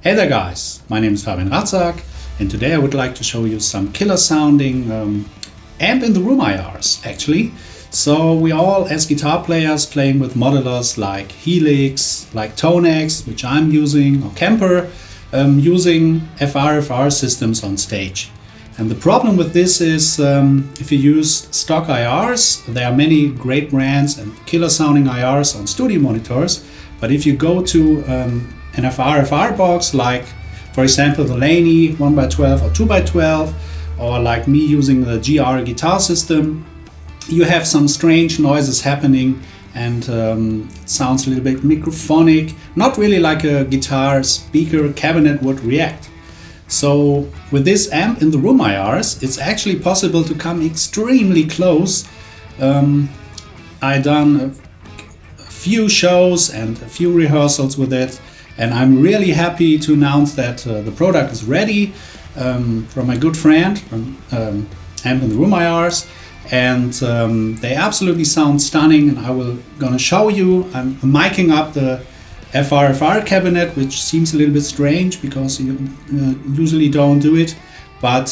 Hey there guys, my name is Fabian Ratsak and today I would like to show you some killer sounding amp in the room IRs actually. So we all as guitar players playing with modelers like Helix, like Tonex, which I'm using, or Kemper, using FRFR systems on stage. And the problem with this is if you use stock IRs, there are many great brands and killer sounding IRs on studio monitors, but if you go to an FRFR box like, for example, the Laney 1x12 or 2x12, or like me using the GR guitar system, you have some strange noises happening and it sounds a little bit microphonic, not really like a guitar speaker cabinet would react. So with this amp in the room IRs, it's actually possible to come extremely close. I done a few shows and a few rehearsals with it, and I'm really happy to announce that the product is ready from my good friend from Amp in the Room IRs, and they absolutely sound stunning. And I will gonna show you. I'm miking up the FRFR cabinet, which seems a little bit strange because you usually don't do it, but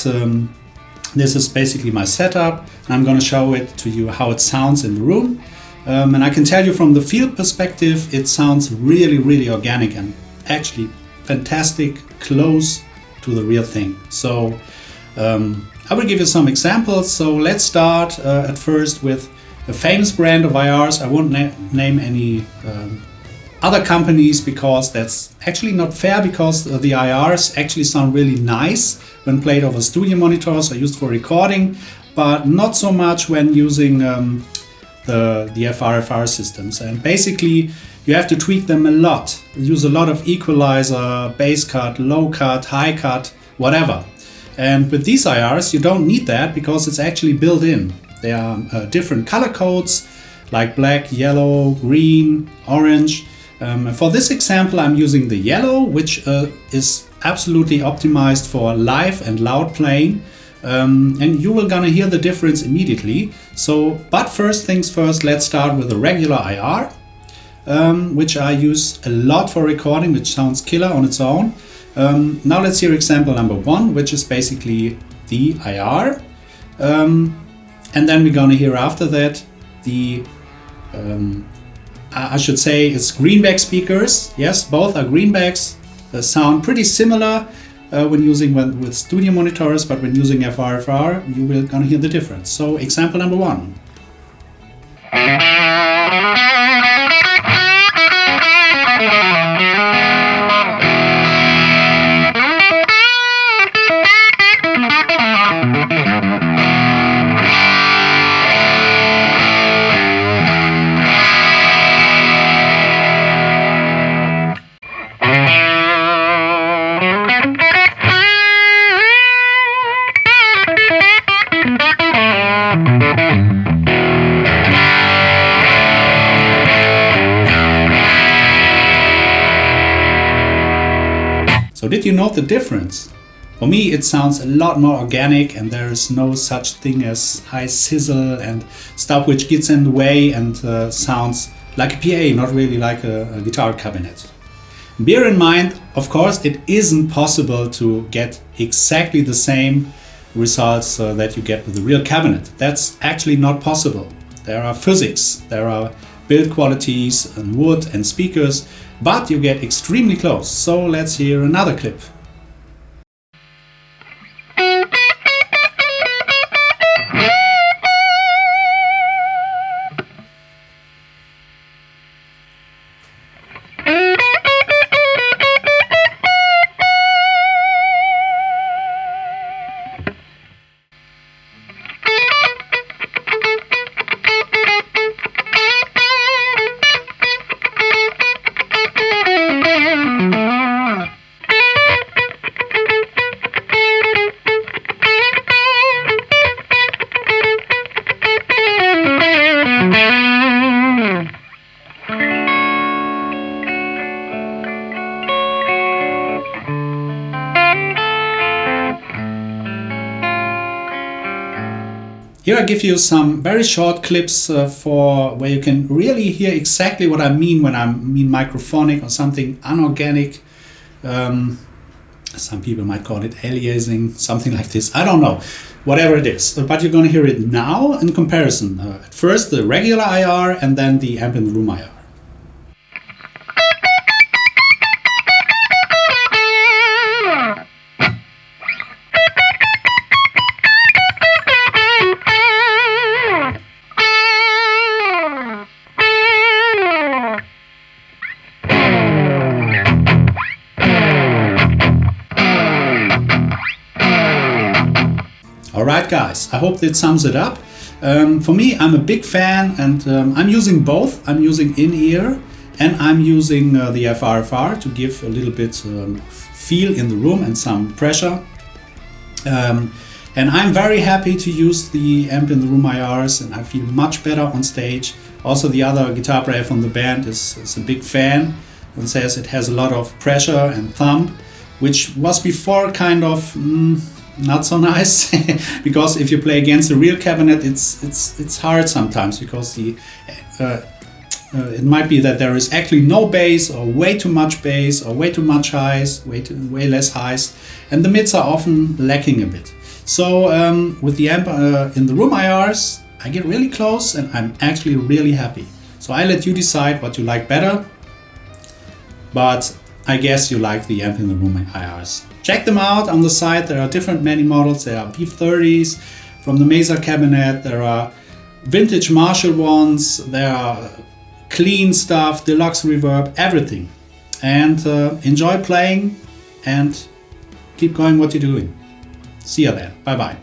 this is basically my setup. I'm gonna show it to you how it sounds in the room. And I can tell you from the field perspective, it sounds really organic and actually fantastic, close to the real thing. So I will give you some examples. So let's start at first with a famous brand of IRs. I won't name any other companies because that's actually not fair, because the IRs actually sound really nice when played over studio monitors or used for recording, but not so much when using the FRFR systems. And basically you have to tweak them a lot, use a lot of equalizer, bass cut, low cut, high cut, whatever. And with these IRs you don't need that because it's actually built in. There are different color codes like black, yellow, green, orange. For this example I'm using the yellow, which is absolutely optimized for live and loud playing. And you will gonna hear the difference immediately. So, but first things first, let's start with a regular IR, which I use a lot for recording, which sounds killer on its own. Now let's hear example number 1, which is basically the IR. And then we're gonna hear after that the, I should say it's greenback speakers. Yes, both are greenbacks. They sound pretty similar when using with studio monitors, but when using FRFR, you will gonna hear the difference. So example number 1. So did you note the difference? For me it sounds a lot more organic, and there is no such thing as high sizzle and stuff which gets in the way and sounds like a PA, not really like a guitar cabinet. Bear in mind, of course, it isn't possible to get exactly the same results that you get with a real cabinet. That's actually not possible. There are physics, there are build qualities and wood and speakers, but you get extremely close. So let's hear another clip. Here I give you some very short clips for where you can really hear exactly what I mean when I mean microphonic or something unorganic. Some people might call it aliasing, something like this. I don't know, whatever it is. But you're going to hear it now in comparison. At first the regular IR and then the amp in the room IR. Alright guys, I hope that sums it up. For me, I'm a big fan, and I'm using both. I'm using in-ear and I'm using the FRFR to give a little bit feel in the room and some pressure. And I'm very happy to use the amp in the room IRs, and I feel much better on stage. Also, the other guitar player from the band is a big fan and says it has a lot of pressure and thump, which was before kind of not so nice because if you play against the real cabinet, it's hard sometimes, because it might be that there is actually no bass, or way too much bass, or way too much highs, way less highs, and the mids are often lacking a bit. So with the amp in the room IRs, I get really close and I'm actually really happy. So I let you decide what you like better, but I guess you like the amp in the room IRs. Check them out on the site. There are many models. There are V30s from the Mesa cabinet. There are vintage Marshall ones. There are clean stuff, deluxe reverb, everything. And enjoy playing and keep going what you're doing. See you then. Bye bye.